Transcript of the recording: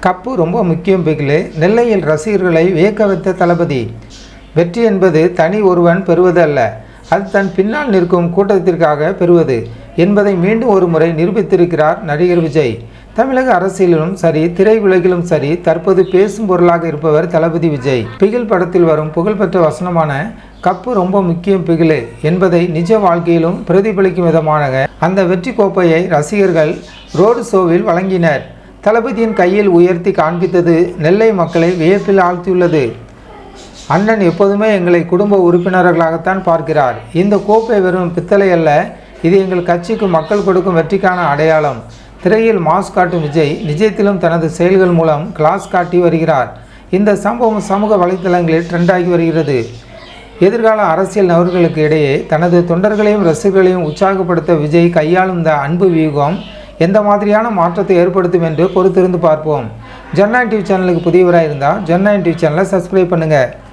Cup ரொம்ப முக்கியம் பிகிலே. நெல்லையில் ரசிகர்களை வியக்க வைத்த தளபதி. வெற்றி என்பது தனி ஒருவன் பெறுவது அல்ல, அது தன் பின்னால் நிற்கும் கூட்டத்திற்காக பெறுவது என்பதை மீண்டும் ஒரு முறை நிரூபித்திருக்கிறார் நடிகர் விஜய். தமிழக அரசியலிலும் சரி, திரையுலகிலும் சரி, தற்போது பேசும் பொருளாக இருப்பவர் தளபதி விஜய். பிகில் படத்தில் வரும் புகழ்பெற்ற வசனமான கப்பு ரொம்ப முக்கியம் பிகிலே என்பதை நிஜ வாழ்க்கையிலும் பிரதிபலிக்கும் விதமாக அந்த வெற்றி கோப்பையை ரசிகர்கள் ரோடு ஷோவில் வழங்கினர். தளபதியின் கையில் உயர்த்தி காண்பித்தது நெல்லை மக்களை வியப்பில் ஆழ்த்தியுள்ளது. அண்ணன் எப்போதுமே எங்களை குடும்ப உறுப்பினர்களாகத்தான் பார்க்கிறார். இந்த கோப்பை வெறும் பித்தளை அல்ல, இது எங்கள் கட்சிக்கு மக்கள் கொடுக்கும் வெற்றிக்கான அடையாளம். திரையில் மாஸ் காட்டும் விஜய் நிஜத்திலும் தனது செயல்கள் மூலம் கிளாஸ் காட்டி வருகிறார். இந்த சம்பவம் சமூக வலைதளங்களில் ட்ரெண்டாகி வருகிறது. எதிர்கால அரசியல் நபர்களுக்கு இடையே தனது தொண்டர்களையும் ரசிகர்களையும் உற்சாகப்படுத்த விஜய் கையாளும் இந்த அன்பு வியூகம் எந்த மாதிரியான மாற்றத்தை ஏற்படுத்தும் என்று பொறுத்திருந்து பார்ப்போம். ஜன்9 டிவி சேனலுக்கு புதியவராக இருந்தால் ஜன்9 டிவி சேனலை சப்ஸ்கிரைப் பண்ணுங்கள்.